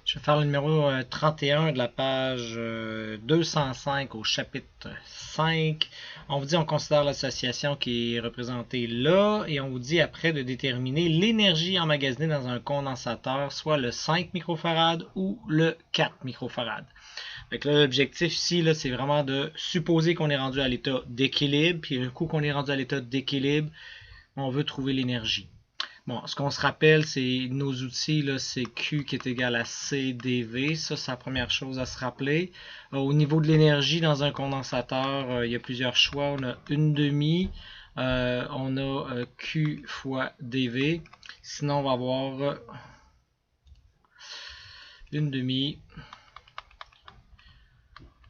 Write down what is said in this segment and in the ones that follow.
Je vais faire le numéro 31 de la page 205 au chapitre 5. On vous dit on considère l'association qui est représentée là et on vous dit après de déterminer l'énergie emmagasinée dans un condensateur, soit le 5 microfarad ou le 4 microfarad. L'objectif ici, c'est vraiment de supposer qu'on est rendu à l'état d'équilibre, puis un coup qu'on est rendu à l'état d'équilibre, on veut trouver l'énergie. Bon, ce qu'on se rappelle, c'est nos outils, c'est Q qui est égal à CdV. Ça, c'est la première chose à se rappeler. Au niveau de l'énergie dans un condensateur, il y a plusieurs choix. On a une demi, on a Q fois dV. Sinon, on va avoir une demi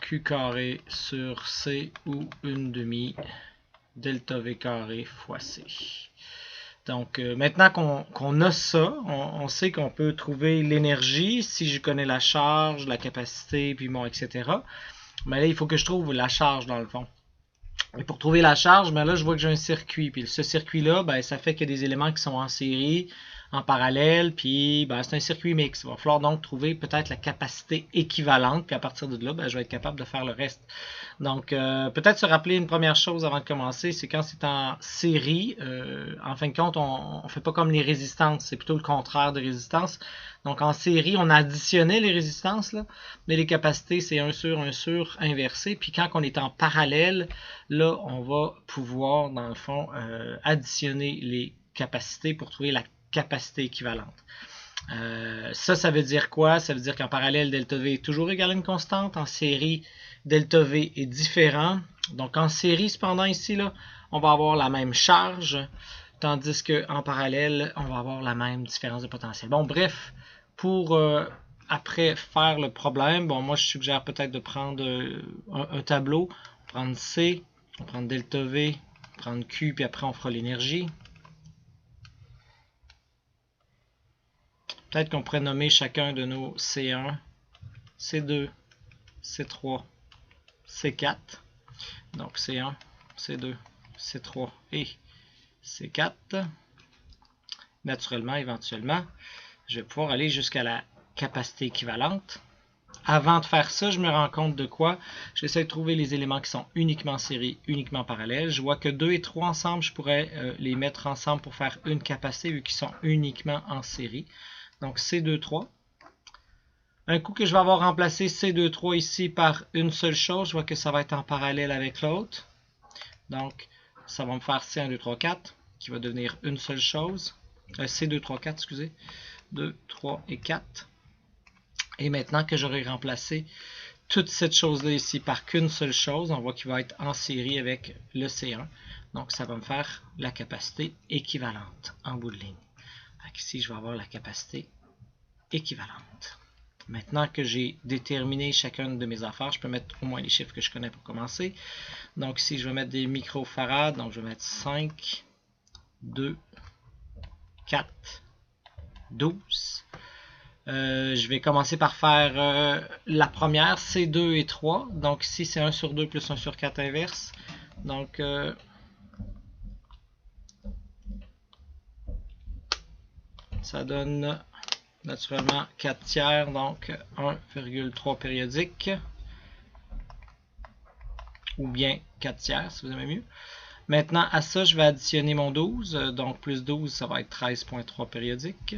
Q carré sur C ou une demi delta V carré fois C. Donc, maintenant qu'on a ça, on sait qu'on peut trouver l'énergie si je connais la charge, la capacité, puis bon, etc. Mais là, il faut que je trouve la charge dans le fond. Et pour trouver la charge, ben là, je vois que j'ai un circuit. Puis ce circuit-là, ben, ça fait qu'il y a des éléments qui sont en série, en parallèle, puis ben, c'est un circuit mix. Il va falloir donc trouver peut-être la capacité équivalente, puis à partir de là, ben, je vais être capable de faire le reste. Donc, peut-être se rappeler une première chose avant de commencer, c'est quand c'est en série, en fin de compte, on ne fait pas comme les résistances, c'est plutôt le contraire de résistance. Donc, en série, on additionnait les résistances, là, mais les capacités, c'est 1 sur inversé. Puis quand on est en parallèle, là, on va pouvoir, dans le fond, additionner les capacités pour trouver la capacité équivalente. Ça veut dire quoi? Ça veut dire qu'en parallèle, delta V est toujours égal à une constante. En série, delta V est différent. Donc en série, cependant, ici, là, on va avoir la même charge, tandis qu'en parallèle, on va avoir la même différence de potentiel. Bon, bref, pour après faire le problème, bon, moi, je suggère peut-être de prendre un tableau, prendre C, on va prendre delta V, prendre Q, puis après, on fera l'énergie. Peut-être qu'on pourrait nommer chacun de nos C1, C2, C3, C4. Donc C1, C2, C3 et C4. Naturellement, éventuellement, je vais pouvoir aller jusqu'à la capacité équivalente. Avant de faire ça, je me rends compte de quoi? J'essaie de trouver les éléments qui sont uniquement en série, uniquement parallèles. Je vois que 2 et 3 ensemble, je pourrais les mettre ensemble pour faire une capacité vu qu'ils sont uniquement en série. Donc C2, 3. Un coup que je vais avoir remplacé C2, 3 ici par une seule chose, je vois que ça va être en parallèle avec l'autre. Donc, ça va me faire C1, 2, 3, 4, qui va devenir une seule chose. C2, 3, 4, excusez. 2, 3 et 4. Et maintenant que j'aurai remplacé toute cette chose-là ici par qu'une seule chose, on voit qu'il va être en série avec le C1. Donc, ça va me faire la capacité équivalente en bout de ligne. Ici, je vais avoir la capacité équivalente. Maintenant que j'ai déterminé chacune de mes affaires, je peux mettre au moins les chiffres que je connais pour commencer. Donc ici, je vais mettre des microfarads. Donc je vais mettre 5, 2, 4, 12. Je vais commencer par faire la première, C2 et 3. Donc ici, c'est 1 sur 2 plus 1 sur 4 inverse. Donc, ça donne naturellement 4 tiers, donc 1,3 périodique. Ou bien 4 tiers, si vous aimez mieux. Maintenant, à ça, je vais additionner mon 12. Donc, plus 12, ça va être 13,3 périodique.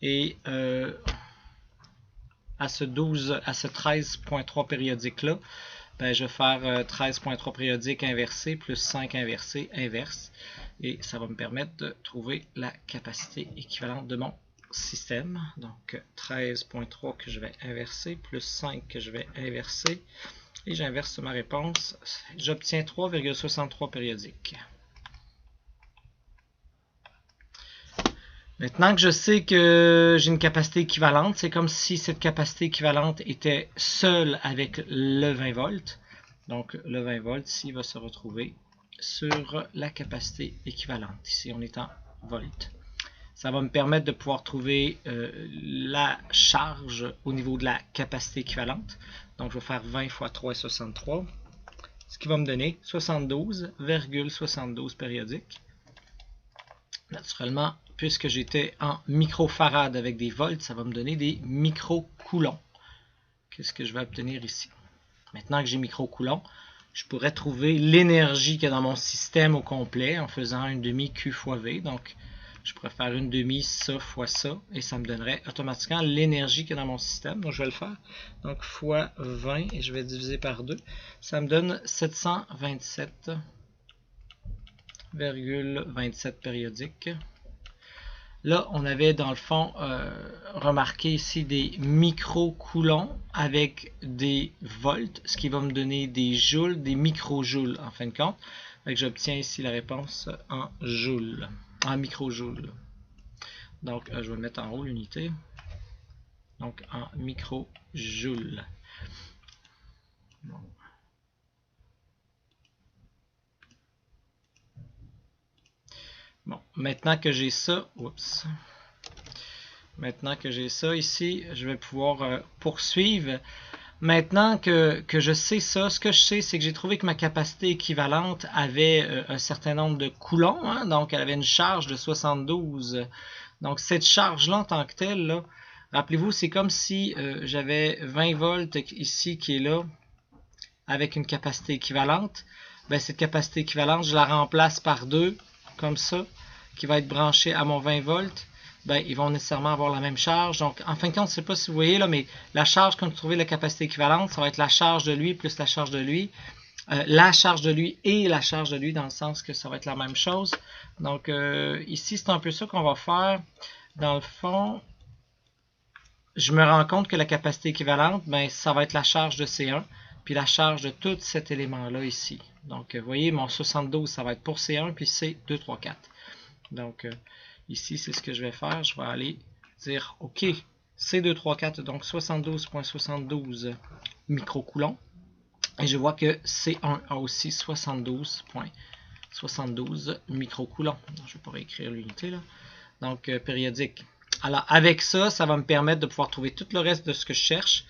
Et à ce 13,3 périodique-là, ben, je vais faire 13,3 périodique inversé plus 5 inversé inverse. Et ça va me permettre de trouver la capacité équivalente de mon système. Donc 13,3 que je vais inverser plus 5 que je vais inverser. Et j'inverse ma réponse. J'obtiens 3,63 périodiques. Maintenant que je sais que j'ai une capacité équivalente, c'est comme si cette capacité équivalente était seule avec le 20 volts. Donc le 20 volts ici va se retrouver sur la capacité équivalente. Ici on est en volts. Ça va me permettre de pouvoir trouver la charge au niveau de la capacité équivalente. Donc je vais faire 20 fois 3,63. Ce qui va me donner 72,72 périodiques. Naturellement, puisque j'étais en microfarad avec des volts, ça va me donner des microcoulombs. Qu'est-ce que je vais obtenir ici? Maintenant que j'ai microcoulomb, je pourrais trouver l'énergie qu'il y a dans mon système au complet en faisant une demi Q fois V. Donc, je pourrais faire une demi ça fois ça et ça me donnerait automatiquement l'énergie qu'il y a dans mon système. Donc, je vais le faire. Donc, fois 20 et je vais diviser par 2. Ça me donne 727,27 périodiques. Là, on avait dans le fond remarqué ici des microcoulombs avec des volts, ce qui va me donner des joules, des microjoules en fin de compte. J'obtiens ici la réponse en joules, en microjoules. Donc, je vais le mettre en haut l'unité. Donc, en microjoules. Bon. Bon, maintenant que j'ai ça, oups. Maintenant que j'ai ça ici, je vais pouvoir poursuivre. Maintenant que je sais ça, ce que je sais, c'est que j'ai trouvé que ma capacité équivalente avait un certain nombre de coulombs. Hein, donc, elle avait une charge de 72. Donc, cette charge-là, en tant que telle, rappelez-vous, c'est comme si j'avais 20 volts ici qui est là, avec une capacité équivalente. Ben, cette capacité équivalente, je la remplace par 2, comme ça, qui va être branchée à mon 20 volts. Ben, ils vont nécessairement avoir la même charge. Donc, en fin de compte, je ne sais pas si vous voyez là, mais la charge, quand vous trouvez la capacité équivalente, ça va être la charge de lui plus la charge de lui. La charge de lui et la charge de lui, dans le sens que ça va être la même chose. Donc, ici, c'est un peu ça qu'on va faire. Dans le fond, je me rends compte que la capacité équivalente, ben, ça va être la charge de C1, puis la charge de tout cet élément-là ici. Donc, vous voyez, mon 72, ça va être pour C1, puis C2, 3, 4. Donc, ici, c'est ce que je vais faire. Je vais aller dire, OK, C2, 3, 4, donc 72,72 microcoulombs. Et je vois que C1 a aussi 72,72 microcoulombs. Je vais pas réécrire l'unité là. Donc, périodique. Alors, avec ça, ça va me permettre de pouvoir trouver tout le reste de ce que je cherche.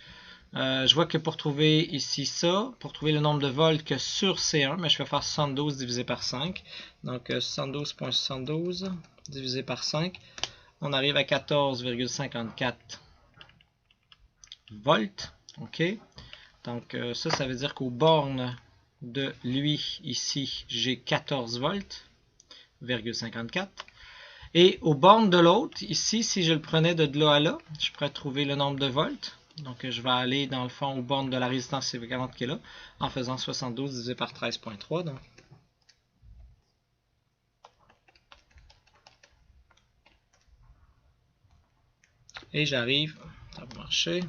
Je vois que pour trouver ici ça, pour trouver le nombre de volts que sur C1, mais je vais faire 72 divisé par 5. Donc, 72,72 divisé par 5. On arrive à 14,54 volts. OK. Donc, ça veut dire qu'aux bornes de lui, ici, j'ai 14 volts, 54. Et aux bornes de l'autre, ici, si je le prenais de là à là, je pourrais trouver le nombre de volts. Donc, je vais aller, dans le fond, aux bornes de la résistance équivalente qui est là, en faisant 72 divisé par 13,3. Donc. Et j'arrive, ça va marcher.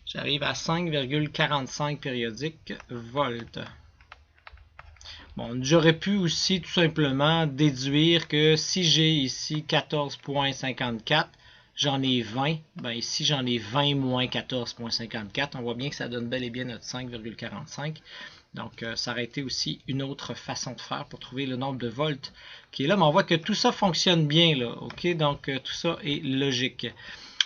J'arrive à 5,45 périodiques volts. Bon, j'aurais pu aussi tout simplement déduire que si j'ai ici 14,54, j'en ai 20. Ben ici, j'en ai 20 moins 14,54. On voit bien que ça donne bel et bien notre 5,45. Donc, ça aurait été aussi une autre façon de faire pour trouver le nombre de volts qui est là. Mais on voit que tout ça fonctionne bien, là. OK? Donc, tout ça est logique.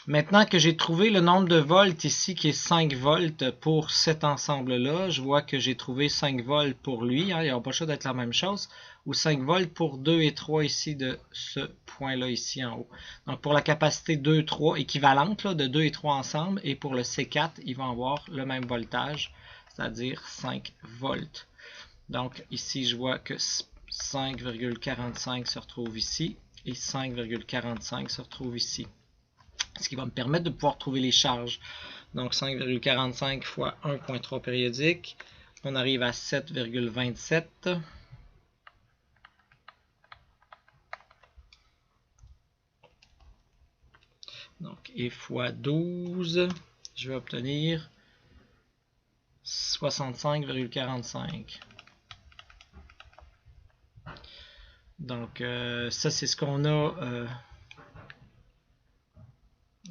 Maintenant que j'ai trouvé le nombre de volts ici, qui est 5 volts pour cet ensemble-là, je vois que j'ai trouvé 5 volts pour lui, hein, il n'y a pas le choix d'être la même chose, ou 5 volts pour 2 et 3 ici de ce point-là ici en haut. Donc pour la capacité 2 et 3 équivalente là, de 2 et 3 ensemble, et pour le C4, ils vont avoir le même voltage, c'est-à-dire 5 volts. Donc ici, je vois que 5,45 se retrouve ici, et 5,45 se retrouve ici. Ce qui va me permettre de pouvoir trouver les charges. Donc 5,45 fois 1,3 périodique, on arrive à 7,27. Donc, et fois 12, je vais obtenir 65,45. Donc, ça c'est ce qu'on a...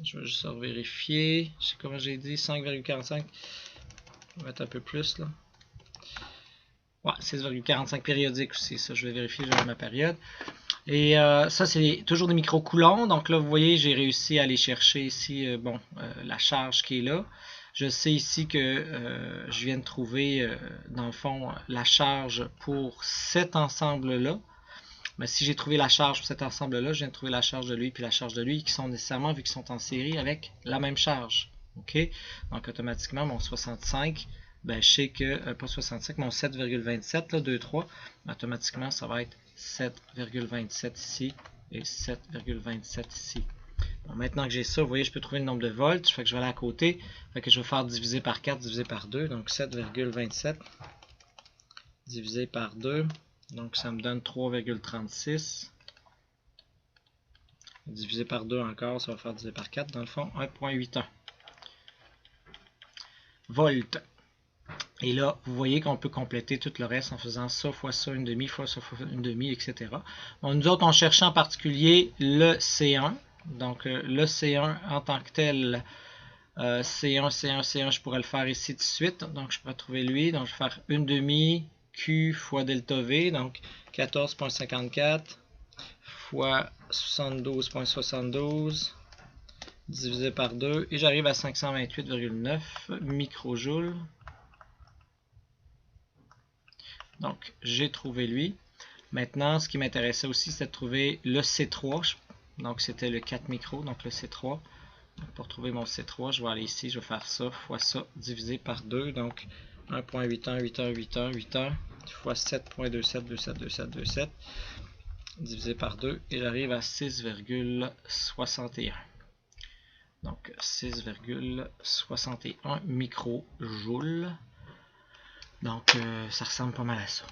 je vais juste vérifier. Je sais comment j'ai dit, 5,45. On va mettre un peu plus là. Ouais, 6,45 périodique aussi. Ça, je vais vérifier, j'ai ma période. Et ça, c'est toujours des microcoulomb. Donc là, vous voyez, j'ai réussi à aller chercher ici la charge qui est là. Je sais ici que je viens de trouver, dans le fond, la charge pour cet ensemble-là. Mais si j'ai trouvé la charge pour cet ensemble-là, je viens de trouver la charge de lui puis la charge de lui qui sont nécessairement, vu qu'ils sont en série, avec la même charge. OK? Donc, automatiquement, mon 65, ben, je sais que, pas 65, mon 7,27, là, 2, 3, automatiquement, ça va être 7,27 ici et 7,27 ici. Bon, maintenant que j'ai ça, vous voyez, je peux trouver le nombre de volts. Fait que je vais aller à côté. Fait que je vais faire diviser par 4, diviser par 2. Donc 7,27 divisé par 2. Donc ça me donne 3,36. Divisé par 2 encore, ça va faire diviser par 4 dans le fond. 1,81 volts. Et là, vous voyez qu'on peut compléter tout le reste en faisant ça fois ça, une demi, fois ça, fois une demi, etc. Bon, nous autres, on cherchait en particulier le C1. Donc, le C1 en tant que tel, C1, C1, C1, je pourrais le faire ici tout de suite. Donc, je pourrais trouver lui. Donc, je vais faire une demi Q fois delta V. Donc, 14,54 fois 72,72 divisé par 2. Et j'arrive à 528,9 microjoules. Donc, j'ai trouvé lui. Maintenant, ce qui m'intéressait aussi, c'est de trouver le C3. Donc, c'était le 4 micros, donc le C3. Donc, pour trouver mon C3, je vais aller ici, je vais faire ça fois ça divisé par 2. Donc, 1.81 fois 7.27 divisé par 2. Et j'arrive à 6,61. Donc, 6,61 microjoules. Donc, ça ressemble pas mal à ça.